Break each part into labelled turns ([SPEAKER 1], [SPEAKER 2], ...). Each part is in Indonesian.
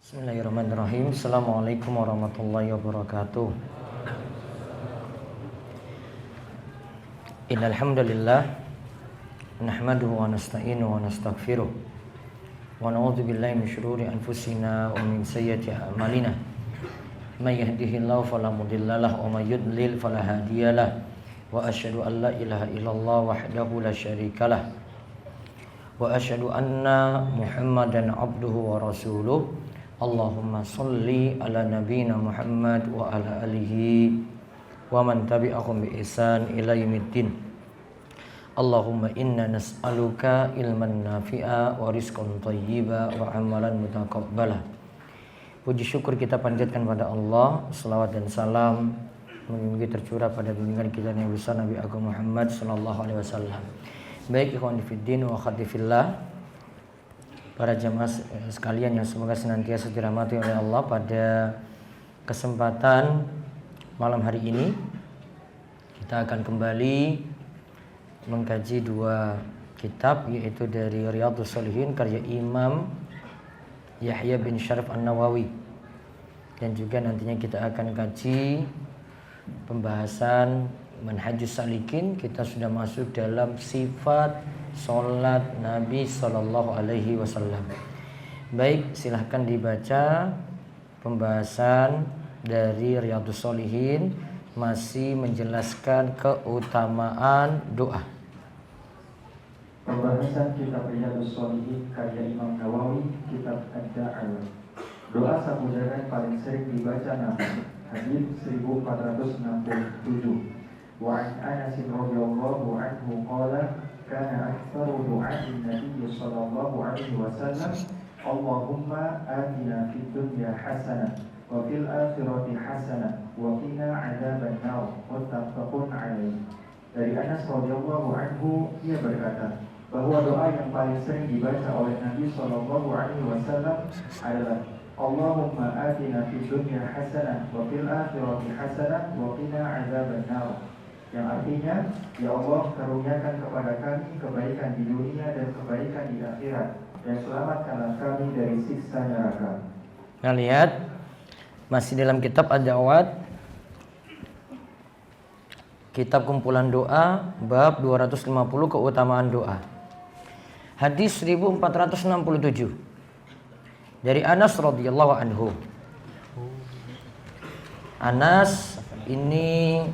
[SPEAKER 1] Bismillahirrahmanirrahim. Assalamualaikum warahmatullahi wabarakatuh. Innal hamdalillah nahmaduhu wa nasta'inuhu wa nastaghfiruh wa na'udzu billahi min shururi anfusina wa min sayyiati a'malina. May yahdihillahu fala mudhillalah wa may yudlil fala hadiyalah. Wa asyhadu an la ilaha illallah wahdahu la syarikalah. Wa asyhadu anna Muhammadan abduhu wa rasuluh. Allahumma salli ala nabiyina Muhammad wa ala alihi wa man tabi'ahum bi ihsan ila yaumiddin. Allahumma inna nas'aluka ilman nafi'a wa rizqan thayyiba wa amalan mutaqabbala. Puji syukur kita panjatkan pada Allah, selawat dan salam semoga tercurah pada bimbingan kita yang besar Nabi Agung Muhammad sallallahu alaihi wasallam. Baik ikhwan fillah wa akhwati fillah, para jamaah sekalian yang semoga senantiasa dirahmati oleh Allah, pada kesempatan malam hari ini kita akan kembali mengkaji dua kitab, yaitu dari Riyadhus Shalihin karya Imam Yahya bin Syaraf An-Nawawi, dan juga nantinya kita akan kaji pembahasan Manhajus Salikin. Kita sudah masuk dalam sifat sholat Nabi Sallallahu Alaihi Wasallam. Baik, silahkan dibaca pembahasan dari Riyadhus Shalihin, masih menjelaskan keutamaan doa.
[SPEAKER 2] Pembahasan kitab Riyadhus Shalihin karya Imam Nawawi, kitab Ad-Da'awah. Doa sabudaran paling sering dibaca Nabi. Hadis 1467. Wa an Anas radhiyallahu anhu qala kana aktsaru du'a'in Nabi sallallahu alaihi wasallam Allahumma atina fid dunya hasanah wa fil akhirati hasanah wa qina 'adzaban nar. Muttafaqun alaih. Dari Anas radhiyallahu anhu, ia berkata bahwa doa yang paling sering dibaca oleh Nabi sallallahu alaihi wasallam adalah Allahumma atina fid dunya hasanah wa fil akhirati hasanah wa qina 'adzaban nar. Yang artinya, ya Allah, karuniakan kepada kami kebaikan di dunia dan kebaikan di akhirat, dan selamatkanlah kami dari siksa neraka.
[SPEAKER 1] Nah, lihat, masih dalam kitab Ad-Da'awat, kitab kumpulan doa, bab 250, keutamaan doa. Hadis 1467 dari Anas radhiyallahu anhu. Anas ini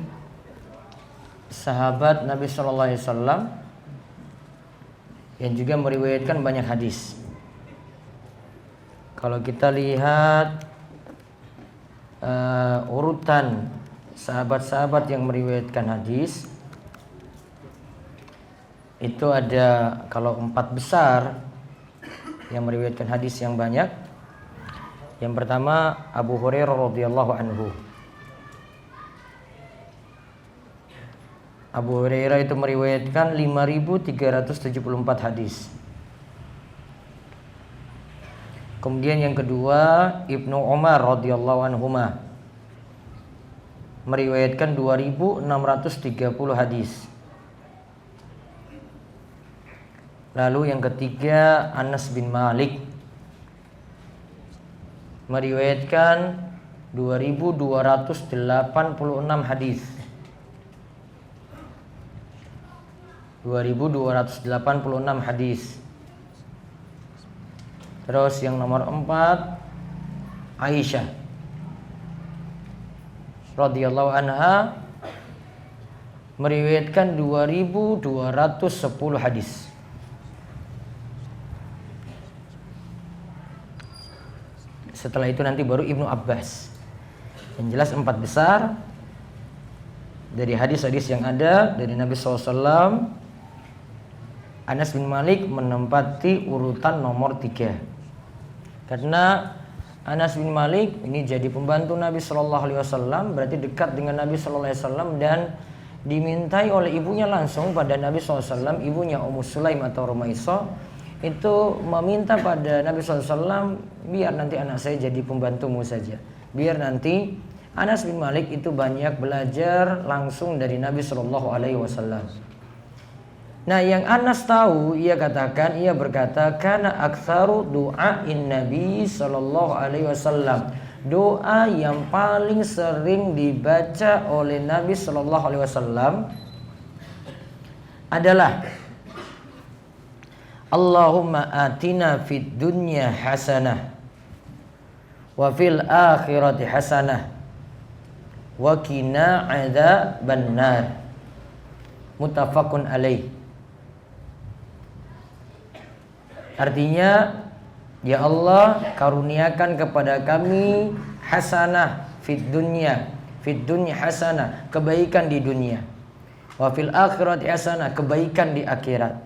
[SPEAKER 1] sahabat Nabi Sallallahu Alaihi Wasallam yang juga meriwayatkan banyak hadis. Kalau kita lihat urutan sahabat-sahabat yang meriwayatkan hadis, itu ada, kalau 4 besar yang meriwayatkan hadis yang banyak. Yang pertama Abu Hurairah radhiyallahu anhu. Abu Hurairah itu meriwayatkan 5.374 hadis. Kemudian yang kedua Ibnu Umar radhiyallahu anhuma meriwayatkan 2.630 hadis. Lalu yang ketiga Anas bin Malik meriwayatkan 2.286 hadis. 2.286 hadis. Terus yang nomor 4 Aisyah radhiyallahu anha meriwayatkan 2.210 hadis. Setelah itu nanti baru Ibnu Abbas. Yang jelas 4 besar dari hadis-hadis yang ada dari Nabi SAW. Anas bin Malik menempati urutan nomor 3, karena Anas bin Malik ini jadi pembantu Nabi Sallallahu Alaihi Wasallam, berarti dekat dengan Nabi Sallallahu Alaihi Wasallam, dan dimintai oleh ibunya langsung pada Nabi Sallallahu Alaihi Wasallam. Ibunya Ummu Sulaim atau Rumaisah itu meminta pada Nabi Sallallahu Alaihi Wasallam, biar nanti anak saya jadi pembantumu saja, biar nanti Anas bin Malik itu banyak belajar langsung dari Nabi Sallallahu Alaihi Wasallam. Nah, yang Anas tahu, ia berkata, kana aktsaru du'ain Nabi sallallahu alaihi wasallam. Doa yang paling sering dibaca oleh Nabi sallallahu alaihi wasallam adalah Allahumma atina fid dunya hasanah wa fil akhirati hasanah wa qina adzabannar. Muttafaqun alaih. Artinya, ya Allah, karuniakan kepada kami hasanah fid dunya hasanah, kebaikan di dunia. Wa fil akhirati hasanah, kebaikan di akhirat.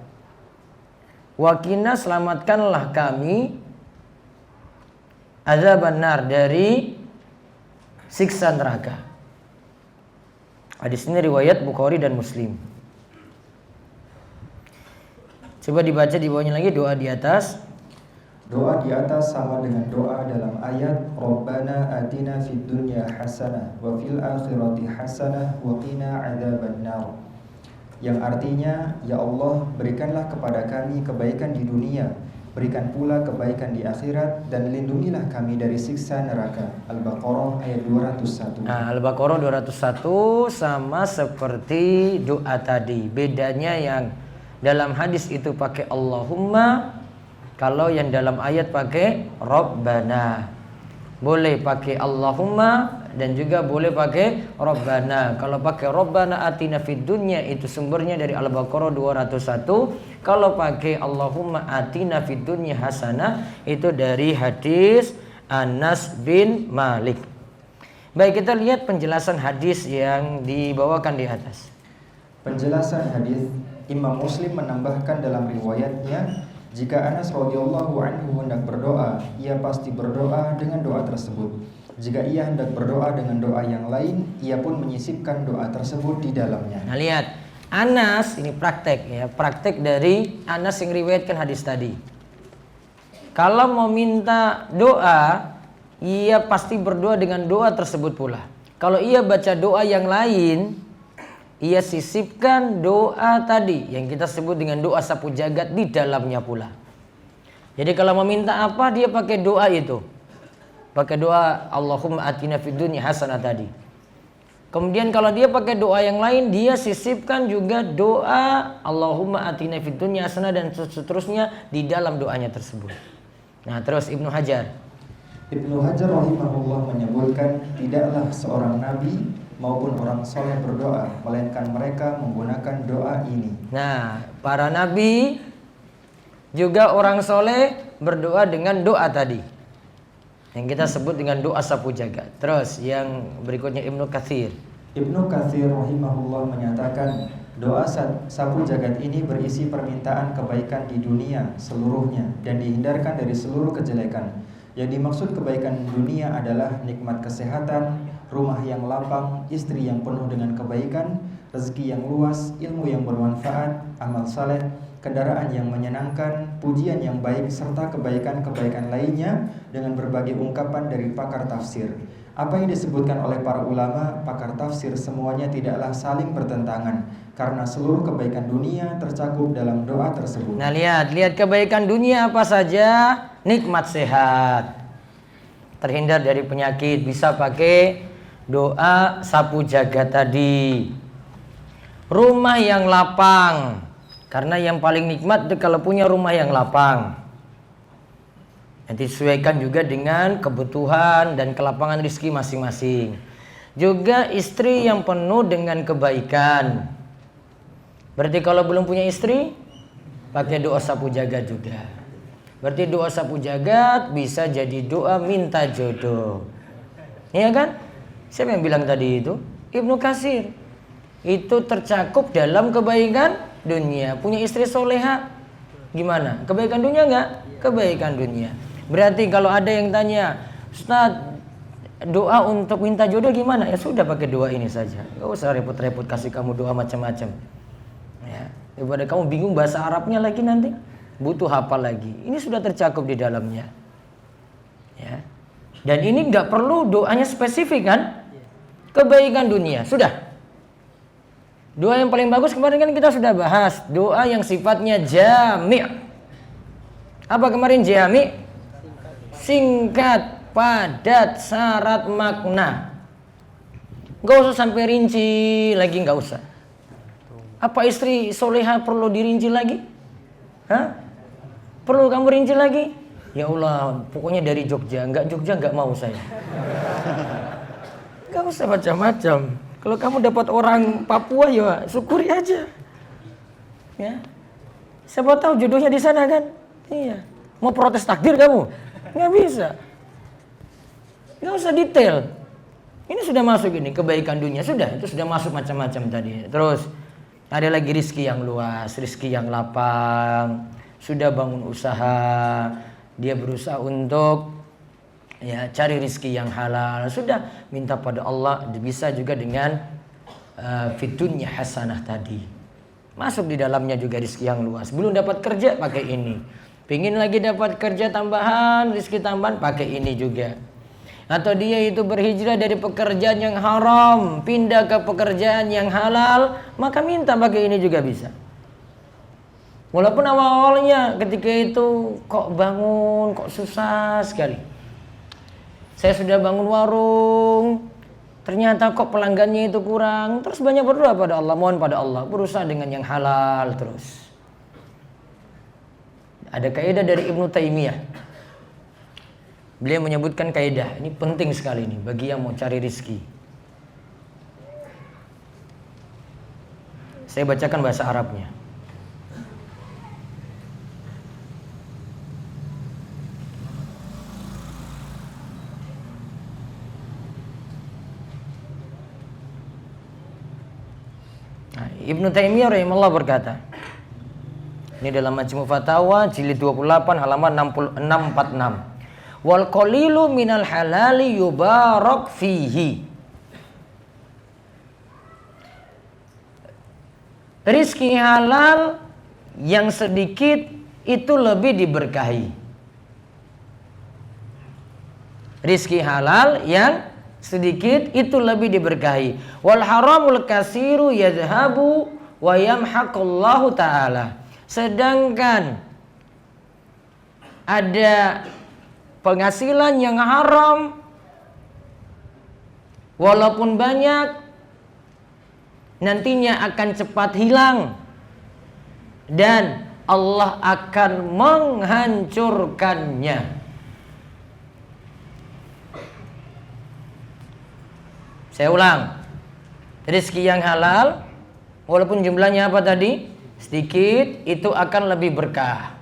[SPEAKER 1] Wa qina, selamatkanlah kami adzabannar, dari siksa neraka. Hadis ini riwayat Bukhari dan Muslim. Coba dibaca di bawahnya lagi doa di atas.
[SPEAKER 2] Doa di atas sama dengan doa dalam ayat Rabbana atina fid dunya hasanah wa fil akhirati hasanah wa qina adzabannar. Yang artinya, ya Allah, berikanlah kepada kami kebaikan di dunia, berikan pula kebaikan di akhirat, dan lindungilah kami dari siksa neraka. Al-Baqarah ayat 201.
[SPEAKER 1] Nah, Al-Baqarah 201 sama seperti doa tadi. Bedanya yang dalam hadis itu pakai Allahumma, kalau yang dalam ayat pakai Rabbana. Boleh pakai Allahumma dan juga boleh pakai Rabbana. Kalau pakai Rabbana atina fid dunya itu sumbernya dari Al-Baqarah 201. Kalau pakai Allahumma atina fid dunya hasanah itu dari hadis Anas bin Malik. Baik, kita lihat penjelasan hadis yang dibawakan di atas.
[SPEAKER 2] Penjelasan hadis, Imam Muslim menambahkan dalam riwayatnya, jika Anas radhiyallahu anhu hendak berdoa, ia pasti berdoa dengan doa tersebut. Jika ia hendak berdoa dengan doa yang lain, ia pun menyisipkan doa tersebut di dalamnya.
[SPEAKER 1] Nah, lihat, Anas ini praktek dari Anas yang riwayatkan hadis tadi. Kalau mau minta doa, ia pasti berdoa dengan doa tersebut pula. Kalau ia baca doa yang lain, ia sisipkan doa tadi yang kita sebut dengan doa sapu jagat di dalamnya pula. Jadi kalau meminta apa, dia pakai doa itu. Pakai doa Allahumma atina fid dunya hasanah tadi. Kemudian kalau dia pakai doa yang lain, dia sisipkan juga doa Allahumma atina fid dunya hasanah dan seterusnya di dalam doanya tersebut. Nah, terus Ibnu Hajar
[SPEAKER 2] rahimahullah menyebutkan, tidaklah seorang nabi maupun orang soleh berdoa, melainkan mereka menggunakan doa ini.
[SPEAKER 1] Nah, para nabi juga orang soleh berdoa dengan doa tadi yang kita sebut dengan doa sapu jagat. Terus yang berikutnya Ibnu Katsir
[SPEAKER 2] rahimahullah menyatakan, doa sapu jagat ini berisi permintaan kebaikan di dunia seluruhnya dan dihindarkan dari seluruh kejelekan. Yang dimaksud kebaikan dunia adalah nikmat kesehatan, rumah yang lapang, istri yang penuh dengan kebaikan, rezeki yang luas, ilmu yang bermanfaat, amal saleh, kendaraan yang menyenangkan, pujian yang baik, serta kebaikan-kebaikan lainnya dengan berbagai ungkapan dari pakar tafsir. Apa yang disebutkan oleh para ulama, pakar tafsir, semuanya tidaklah saling bertentangan, karena seluruh kebaikan dunia tercakup dalam doa tersebut.
[SPEAKER 1] Nah, lihat kebaikan dunia apa saja. Nikmat sehat, terhindar dari penyakit, bisa pakai doa sapu jagat tadi. Rumah yang lapang, karena yang paling nikmat kalau punya rumah yang lapang. Nanti disesuaikan juga dengan kebutuhan dan kelapangan rezeki masing-masing. Juga istri yang penuh dengan kebaikan. Berarti kalau belum punya istri, pakai doa sapu jagat juga. Berarti doa sapu jagat bisa jadi doa minta jodoh. Iya kan? Siapa yang bilang tadi itu? Ibnu Katsir. Itu tercakup dalam kebaikan dunia. Punya istri soleha, gimana? Kebaikan dunia enggak? Kebaikan dunia. Berarti kalau ada yang tanya, Ustaz, doa untuk minta jodoh gimana? Ya sudah, pakai doa ini saja. Gak usah repot-repot kasih kamu doa macam-macam. Ya, daripada kamu bingung bahasa Arabnya lagi nanti. Butuh hafal lagi. Ini sudah tercakup di dalamnya. Ya. Dan ini nggak perlu doanya spesifik kan? Kebaikan dunia sudah. Doa yang paling bagus kemarin kan kita sudah bahas, doa yang sifatnya jami'. Apa kemarin jami'? Singkat, padat, syarat makna. Gak usah sampai rinci lagi, gak usah. Apa istri soleha perlu dirinci lagi? Hah? Perlu kamu rinci lagi? Ya Allah, pokoknya dari Jogja nggak mau saya. Gak usah macam-macam. Kalau kamu dapat orang Papua ya syukuri aja. Ya. Siapa tahu jodohnya di sana kan? Iya. Mau protes takdir kamu? Nggak bisa. Nggak usah detail. Ini sudah masuk ini kebaikan dunia, sudah itu sudah masuk macam-macam tadi. Terus ada lagi rizki yang luas, rizki yang lapang. Sudah bangun usaha, dia berusaha untuk ya cari rizki yang halal. Sudah minta pada Allah, bisa juga dengan fitunya hasanah tadi. Masuk di dalamnya juga rizki yang luas. Belum dapat kerja pakai ini. Pingin lagi dapat kerja tambahan, rizki tambahan pakai ini juga. Atau dia itu berhijrah dari pekerjaan yang haram, pindah ke pekerjaan yang halal, maka minta pakai ini juga bisa. Walaupun awal-awalnya ketika itu kok bangun, kok susah sekali. Saya sudah bangun warung, ternyata kok pelanggannya itu kurang. Terus banyak berdoa pada Allah, mohon pada Allah, berusaha dengan yang halal terus. Ada kaidah dari Ibnu Taimiyah. Beliau menyebutkan kaidah, ini penting sekali nih bagi yang mau cari rizki. Saya bacakan bahasa Arabnya. Ibnu Taimiyah rahimahullah berkata, ini dalam Majmu' Fatawa jilid 28 halaman 646. Wal qalilu minal halali yubarak fihi. Rizki halal yang sedikit itu lebih diberkahi. Rizki halal yang sedikit itu lebih diberkahi. Wal haramul kasiru yadhhabu wa yamhaqullahu ta'ala. Sedangkan ada penghasilan yang haram walaupun banyak nantinya akan cepat hilang dan Allah akan menghancurkannya. Saya ulang, rezeki yang halal walaupun jumlahnya apa tadi? Sedikit, itu akan lebih berkah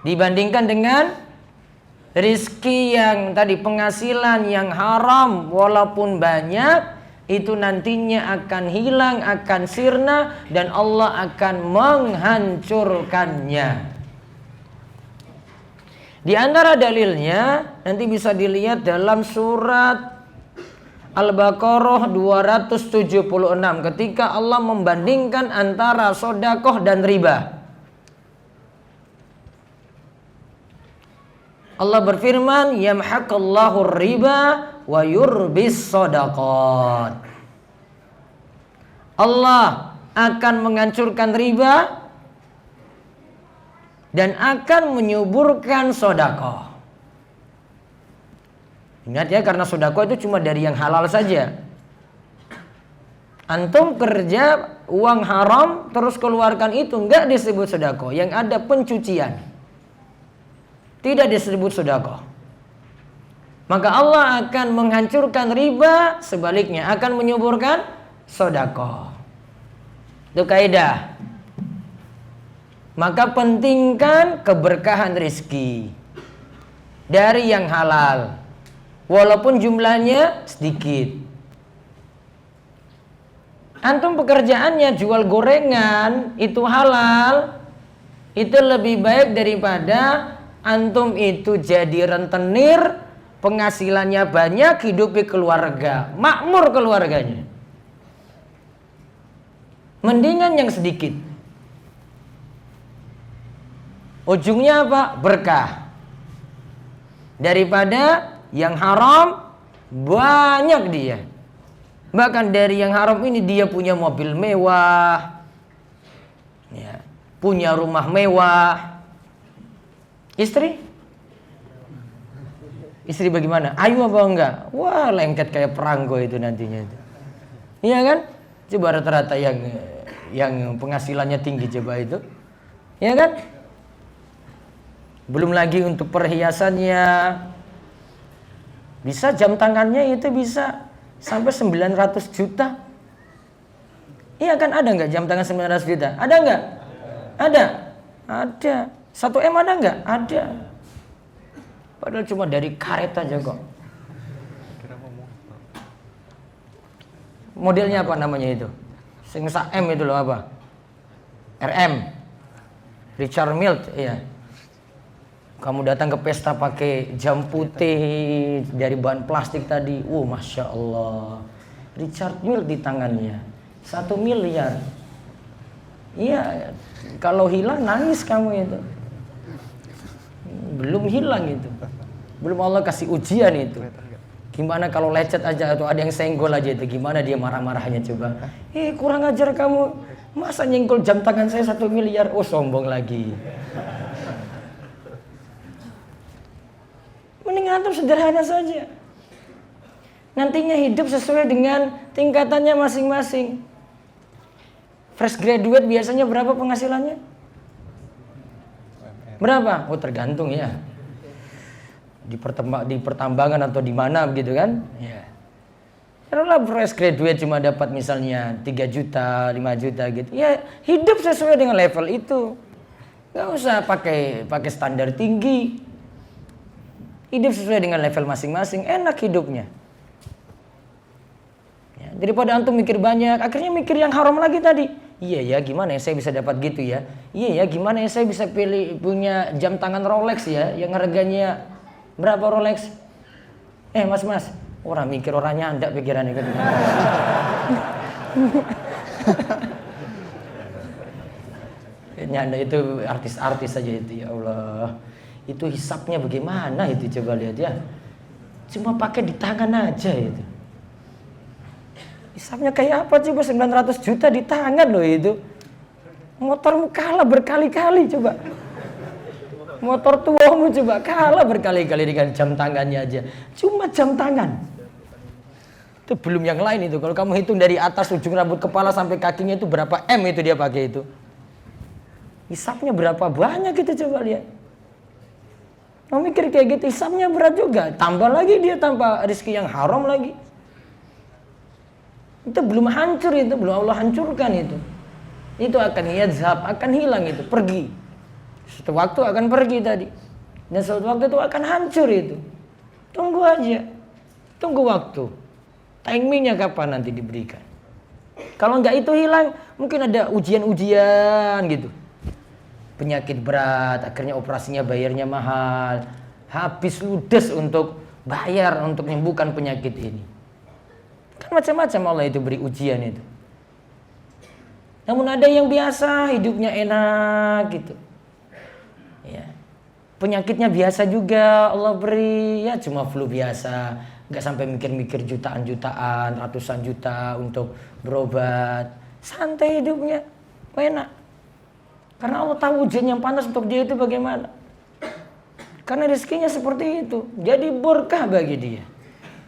[SPEAKER 1] dibandingkan dengan rezeki yang tadi, penghasilan yang haram walaupun banyak, itu nantinya akan hilang, akan sirna dan Allah akan menghancurkannya. Di antara dalilnya nanti bisa dilihat dalam surat Al-Baqarah 276 ketika Allah membandingkan antara sedekah dan riba. Allah berfirman, yamhaqallahu riba wa yurbis shadaqat. Allah akan menghancurkan riba dan akan menyuburkan sedekah. Ingat ya, karena sedekah itu cuma dari yang halal saja. Antum kerja uang haram terus keluarkan itu, enggak disebut sedekah. Yang ada pencucian, tidak disebut sedekah. Maka Allah akan menghancurkan riba, sebaliknya akan menyuburkan sedekah. Itu kaidah. Maka pentingkan keberkahan rezeki dari yang halal walaupun jumlahnya sedikit. Antum pekerjaannya jual gorengan, itu halal, itu lebih baik daripada antum itu jadi rentenir, penghasilannya banyak, hidupi keluarga, makmur keluarganya. Mendingan yang sedikit. Ujungnya apa? Berkah. Daripada yang haram banyak dia. Bahkan dari yang haram ini dia punya mobil mewah, ya, punya rumah mewah. Istri bagaimana? Ayu apa enggak? Wah, lengket kayak perangko itu nantinya itu. Iya kan? Coba rata-rata yang penghasilannya tinggi coba itu. Iya kan? Belum lagi untuk perhiasannya. Bisa jam tangannya itu bisa sampai 900 juta. Iya kan, ada enggak jam tangan 900 juta? Ada enggak? Ada. 1 M ada enggak? Ada. Padahal cuma dari karet aja kok. Modelnya apa namanya itu? Sing sak M itu loh apa? RM. Richard Mille, iya. Kamu datang ke pesta pakai jam putih dari bahan plastik tadi. Masya Allah. Richard Mille di tangannya. 1 miliar. Iya, kalau hilang nangis kamu itu. Belum hilang itu. Belum Allah kasih ujian itu. Gimana kalau lecet aja atau ada yang senggol aja itu, gimana dia marah-marahnya coba. Kurang ajar kamu. Masa nyenggol jam tangan saya 1 miliar? Sombong lagi. Mending antum sederhana saja. Nantinya hidup sesuai dengan tingkatannya masing-masing. Fresh graduate biasanya berapa penghasilannya? Berapa? Tergantung ya. Di pertambangan atau di mana begitu kan? Ya. Kalau fresh graduate cuma dapat misalnya 3 juta, 5 juta gitu. Ya, hidup sesuai dengan level itu. Gak usah pakai standar tinggi. Hidup sesuai dengan level masing-masing, enak hidupnya. Ya, daripada antum mikir banyak, akhirnya mikir yang haram lagi tadi. Iya ya, gimana ya saya bisa dapat gitu ya? Iya ya, gimana ya saya bisa punya jam tangan Rolex ya, yang harganya berapa Rolex? Mas, orang mikir orang nyandak pikirannya kan. Nyanda itu artis-artis saja itu, ya Allah. Itu hisapnya bagaimana itu, coba lihat ya. Cuma pakai di tangan aja itu. Hisapnya kayak apa coba, 900 juta di tangan loh itu. Motormu kalah berkali-kali coba. Motor tuamu coba kalah berkali-kali dengan jam tangannya aja. Cuma jam tangan. Itu belum yang lain itu. Kalau kamu hitung dari atas ujung rambut kepala sampai kakinya itu berapa M itu dia pakai itu. Hisapnya berapa banyak itu, coba lihat. Mau mikir kayak gitu, hisapnya berat juga. Tambah lagi dia tanpa rezeki yang haram lagi. Itu belum hancur itu, belum Allah hancurkan itu. Itu akan yadzhab, akan hilang itu, pergi. Suatu waktu akan pergi tadi. Dan suatu waktu itu akan hancur itu. Tunggu aja. Tunggu waktu. Timingnya kapan nanti diberikan. Kalau enggak itu hilang, mungkin ada ujian-ujian gitu. Penyakit berat, akhirnya operasinya bayarnya mahal. Habis ludes untuk bayar untuk menyembuhkan penyakit ini. Kan macam-macam Allah itu beri ujian itu. Namun ada yang biasa, hidupnya enak gitu. Ya. Penyakitnya biasa juga Allah beri, ya cuma flu biasa. Gak sampai mikir-mikir jutaan-jutaan, ratusan juta untuk berobat. Santai hidupnya, enak. Karena Allah tahu ujian yang panas untuk dia itu bagaimana. Karena rezekinya seperti itu. Jadi berkah bagi dia.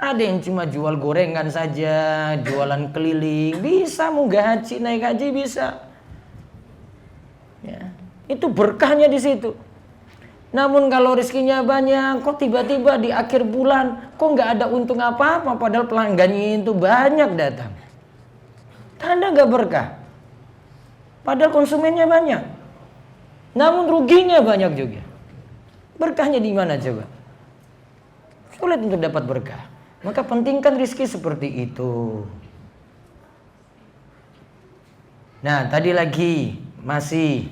[SPEAKER 1] Ada yang cuma jual gorengan saja, jualan keliling. Bisa munggah haji, naik haji bisa. Ya, itu berkahnya di situ. Namun kalau rezekinya banyak, kok tiba-tiba di akhir bulan, kok nggak ada untung apa-apa. Padahal pelanggannya itu banyak datang. Tanda nggak berkah. Padahal konsumennya banyak. Namun ruginya banyak juga. Berkahnya di mana coba? Sulit untuk dapat berkah. Maka pentingkan rezeki seperti itu. Nah, tadi lagi masih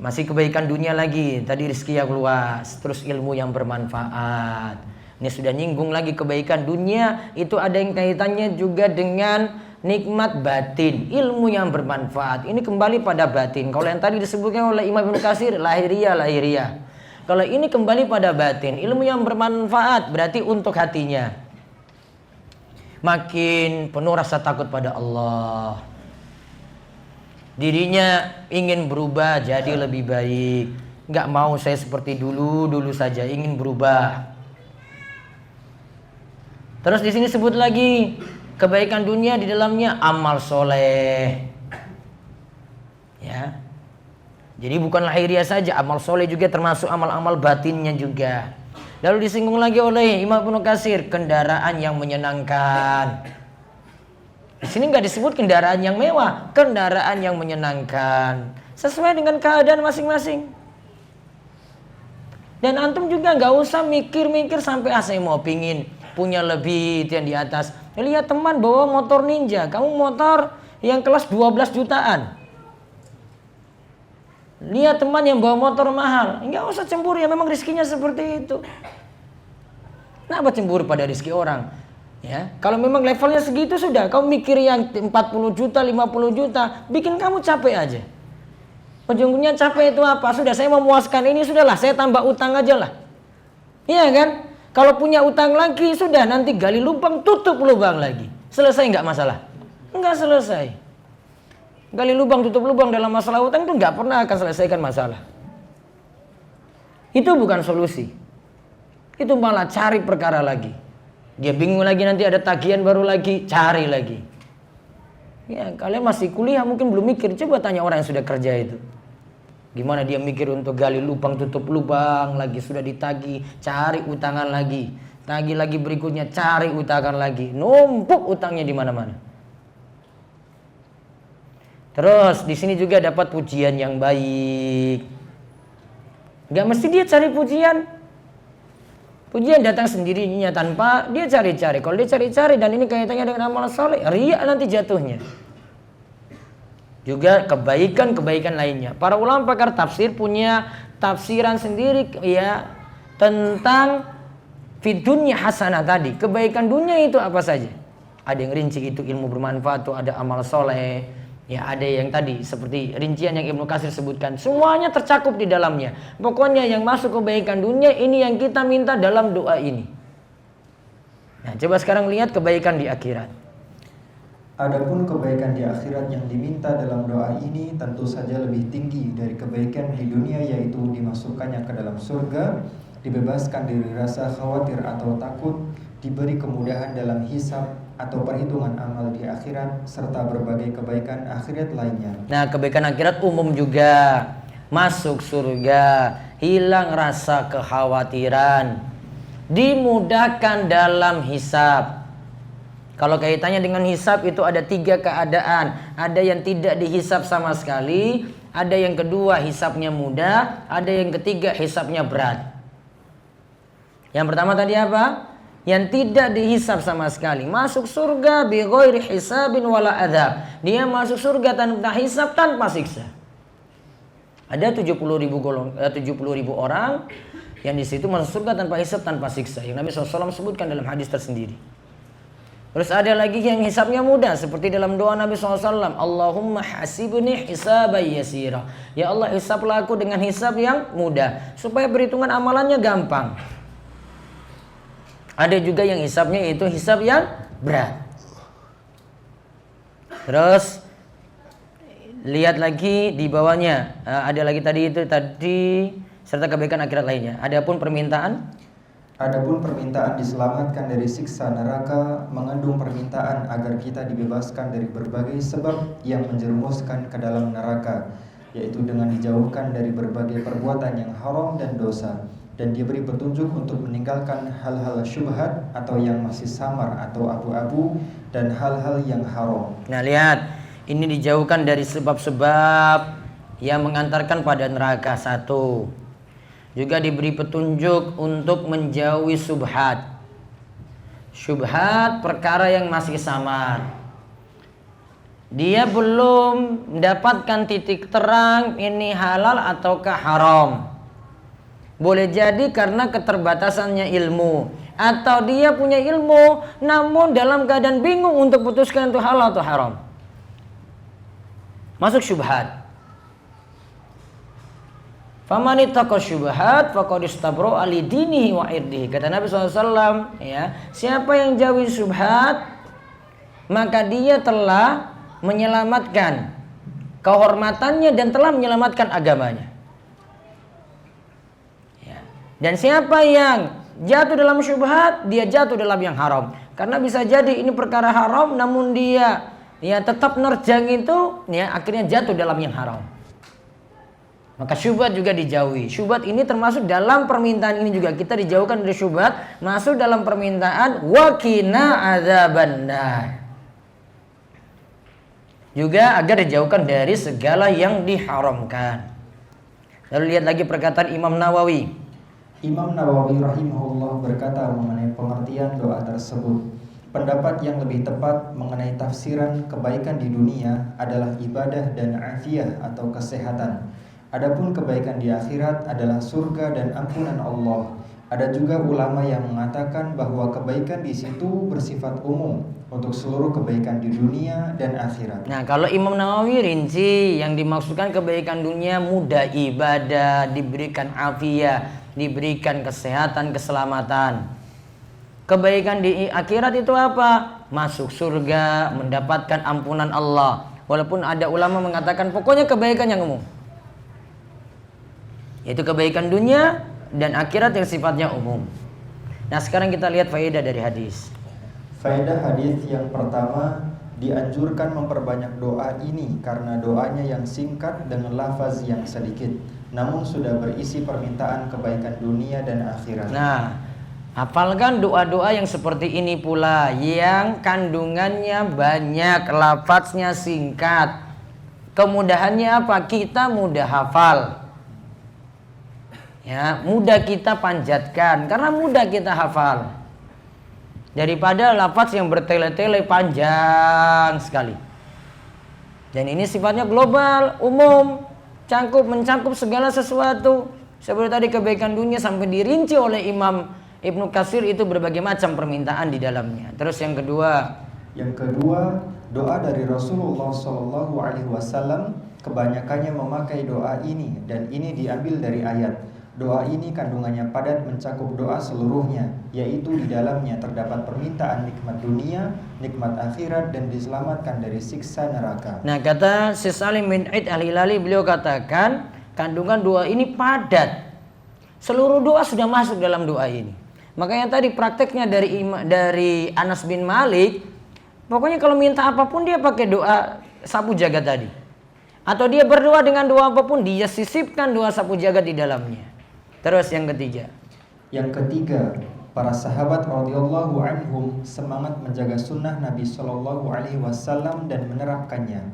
[SPEAKER 1] kebaikan dunia lagi. Tadi rezeki yang luas, terus ilmu yang bermanfaat. Ini sudah nyinggung lagi kebaikan dunia, itu ada yang kaitannya juga dengan nikmat batin, ilmu yang bermanfaat. Ini kembali pada batin. Kalau yang tadi disebutkan oleh Imam Ibnu Katsir lahiriah. Kalau ini kembali pada batin, ilmu yang bermanfaat berarti untuk hatinya. makin penuh rasa takut pada Allah. Dirinya ingin berubah jadi lebih baik. Nggak mau saya seperti dulu saja, ingin berubah. Terus di sini sebut lagi kebaikan dunia di dalamnya amal soleh. Ya. Jadi bukan lahiriah saja, amal soleh juga termasuk amal-amal batinnya juga. Lalu disinggung lagi oleh Imam Ibnu Katsir, kendaraan yang menyenangkan. Di sini nggak disebut kendaraan yang mewah, kendaraan yang menyenangkan, sesuai dengan keadaan masing-masing. Dan antum juga nggak usah mikir-mikir sampai saya mau pingin punya lebih itu yang di atas. Lihat teman bawa motor Ninja, kamu motor yang kelas 12 jutaan. Lihat teman yang bawa motor mahal, nggak usah cemburu, ya memang rezekinya seperti itu. Kenapa cemburu pada rezeki orang? Ya, kalau memang levelnya segitu sudah, kamu mikir yang 40 juta, 50 juta, bikin kamu capek aja. Ujung-ujungnya capek itu apa? Sudah saya memuaskan ini, sudahlah saya tambah utang aja lah. Iya kan? Kalau punya utang lagi, sudah nanti gali lubang, tutup lubang lagi. Selesai nggak masalah? Nggak selesai. Gali lubang, tutup lubang dalam masalah utang itu nggak pernah akan selesaikan masalah. Itu bukan solusi. Itu malah cari perkara lagi. Dia bingung lagi, nanti ada tagihan baru lagi, cari lagi. Ya, kalian masih kuliah mungkin belum mikir, coba tanya orang yang sudah kerja itu. Gimana dia mikir untuk gali lubang, tutup lubang lagi, sudah ditagih, cari utangan lagi. Tagih lagi berikutnya, cari utangan lagi. Numpuk utangnya di mana-mana. Terus di sini juga dapat pujian yang baik. Gak mesti dia cari pujian. Pujian datang sendirinya tanpa dia cari-cari. Kalau dia cari-cari dan ini kaitannya dengan amal soleh, riya nanti jatuhnya. Juga kebaikan-kebaikan lainnya. Para ulama pakar tafsir punya tafsiran sendiri ya tentang fid dunya hasanah tadi. Kebaikan dunia itu apa saja? Ada yang rinci itu ilmu bermanfaat, tuh ada amal soleh. Ya ada yang tadi seperti rincian yang Ibnu Katsir sebutkan. Semuanya tercakup di dalamnya. Pokoknya yang masuk kebaikan dunia ini yang kita minta dalam doa ini. Nah coba sekarang lihat kebaikan di akhirat.
[SPEAKER 2] Adapun kebaikan di akhirat yang diminta dalam doa ini tentu saja lebih tinggi dari kebaikan di dunia, yaitu dimasukkannya ke dalam surga, dibebaskan dari rasa khawatir atau takut, diberi kemudahan dalam hisab atau perhitungan amal di akhirat, serta berbagai kebaikan akhirat lainnya.
[SPEAKER 1] Nah kebaikan akhirat umum juga. Masuk surga, hilang rasa kekhawatiran, dimudahkan dalam hisab. Kalau kaitannya dengan hisab itu ada 3 keadaan. Ada yang tidak dihisab sama sekali, ada yang kedua hisabnya mudah, ada yang ketiga hisabnya berat. Yang pertama tadi apa? Yang tidak dihisab sama sekali, masuk surga bi ghairi hisabin wala adzab. Dia masuk surga tanpa hisab, tanpa siksa. Ada 70.000 orang yang di situ masuk surga tanpa hisab, tanpa siksa. Yang Nabi SAW sebutkan dalam hadis tersendiri. Terus ada lagi yang hisabnya mudah, seperti dalam doa Nabi SAW, Allahumma hasibni hisaban yasira. Ya Allah, hisablah aku dengan hisab yang mudah, supaya perhitungan amalannya gampang. Ada juga yang hisabnya itu hisab yang berat. Terus lihat lagi di bawahnya, ada lagi tadi serta kebaikan akhirat lainnya. Adapun permintaan
[SPEAKER 2] diselamatkan dari siksa neraka mengandung permintaan agar kita dibebaskan dari berbagai sebab yang menjerumuskan ke dalam neraka, yaitu dengan dijauhkan dari berbagai perbuatan yang haram dan dosa, dan diberi petunjuk untuk meninggalkan hal-hal syubhat atau yang masih samar atau abu-abu dan hal-hal yang haram.
[SPEAKER 1] Nah lihat, ini dijauhkan dari sebab-sebab yang mengantarkan pada neraka. 1. Juga diberi petunjuk untuk menjauhi syubhat. Syubhat perkara yang masih samar. Dia belum mendapatkan titik terang ini halal ataukah haram. Boleh jadi karena keterbatasannya ilmu, atau dia punya ilmu namun dalam keadaan bingung untuk putuskan itu halal atau haram. Masuk syubhat. Faman ittaqa syubhat faqad istabra'a li dinihi wa irdihi. Kata Nabi SAW, ya, siapa yang jauhi syubhat, maka dia telah menyelamatkan kehormatannya dan telah menyelamatkan agamanya. Ya. Dan siapa yang jatuh dalam syubhat, dia jatuh dalam yang haram. Karena bisa jadi ini perkara haram, namun dia tetap nerjang itu, akhirnya jatuh dalam yang haram. Maka syubhat juga dijauhi. Syubhat ini termasuk dalam permintaan ini juga, kita dijauhkan dari syubhat, masuk dalam permintaan waqina adzabannar. Juga agar dijauhkan dari segala yang diharamkan. Lalu lihat lagi perkataan Imam Nawawi.
[SPEAKER 2] Imam Nawawi rahimahullah berkata mengenai pengertian doa tersebut. Pendapat yang lebih tepat mengenai tafsiran kebaikan di dunia adalah ibadah dan afiah atau kesehatan. Adapun kebaikan di akhirat adalah surga dan ampunan Allah. Ada juga ulama yang mengatakan bahwa kebaikan di situ bersifat umum untuk seluruh kebaikan di dunia dan akhirat.
[SPEAKER 1] Nah, kalau Imam Nawawi rinci, yang dimaksudkan kebaikan dunia mudah ibadah, diberikan afiah, diberikan kesehatan, keselamatan. Kebaikan di akhirat itu apa? Masuk surga, mendapatkan ampunan Allah. Walaupun ada ulama mengatakan pokoknya kebaikan yang umum, yaitu kebaikan dunia dan akhirat yang sifatnya umum. Nah, sekarang kita lihat faedah dari hadis.
[SPEAKER 2] Faedah hadis yang pertama, dianjurkan memperbanyak doa ini karena doanya yang singkat dengan lafaz yang sedikit, namun sudah berisi permintaan kebaikan dunia dan akhirat.
[SPEAKER 1] Nah, hafalkan doa-doa yang seperti ini pula, yang kandungannya banyak, lafaznya singkat. Kemudahannya apa? Kita mudah hafal. Ya, mudah kita panjatkan karena mudah kita hafal. Daripada lafaz yang bertele-tele panjang sekali. Dan ini sifatnya global, umum, mencakup segala sesuatu. Seperti tadi kebaikan dunia sampai dirinci oleh Imam Ibnu Katsir, itu berbagai macam permintaan di dalamnya. Terus yang kedua,
[SPEAKER 2] doa dari Rasulullah SAW kebanyakannya memakai doa ini, dan ini diambil dari ayat. Doa ini kandungannya padat mencakup doa seluruhnya, yaitu di dalamnya terdapat permintaan nikmat dunia, nikmat akhirat, dan diselamatkan dari siksa neraka.
[SPEAKER 1] Nah, kata Syekh Salim bin Aid Al-Hilali, beliau katakan kandungan doa ini padat. Seluruh doa sudah masuk dalam doa ini. Makanya tadi prakteknya dari Anas bin Malik, pokoknya kalau minta apapun dia pakai doa sapu jagat tadi. Atau dia berdoa dengan doa apapun, dia sisipkan doa sapu jagat di dalamnya. Terus yang ketiga,
[SPEAKER 2] para sahabat radhiyallahu anhum semangat menjaga sunnah Nabi SAW dan menerapkannya.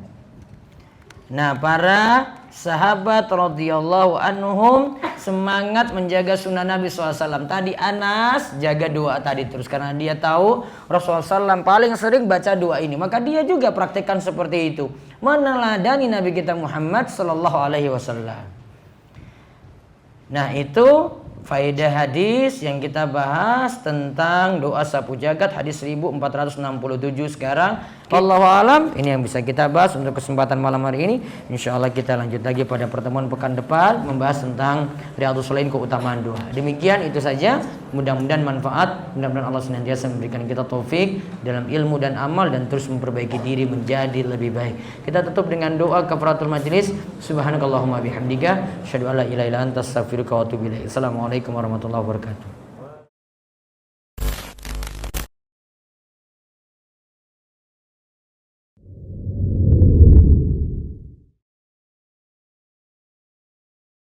[SPEAKER 1] Nah, para sahabat radhiyallahu anhum semangat menjaga sunnah Nabi SAW. Tadi Anas jaga doa tadi terus karena dia tahu Rasulullah SAW paling sering baca doa ini. Maka dia juga praktekkan seperti itu, meneladani Nabi kita Muhammad SAW. Nah, itu faedah hadis yang kita bahas tentang doa sapu jagat, hadis 1467 sekarang. Wallahu alam, ini yang bisa kita bahas untuk kesempatan malam hari ini. Insyaallah kita lanjut lagi pada pertemuan pekan depan membahas tentang Riyadhus Shalihin, keutamaan doa. Demikian itu saja. Mudah-mudahan manfaat, mudah-mudahan Allah senantiasa memberikan kita taufik dalam ilmu dan amal dan terus memperbaiki diri menjadi lebih baik. Kita tutup dengan doa kafaratul majelis. Subhanakallahumma bihamdika asyhadu an la ilaha illa anta astaghfiruka wa atubu ilaik. Assalamualaikum warahmatullahi wabarakatuh.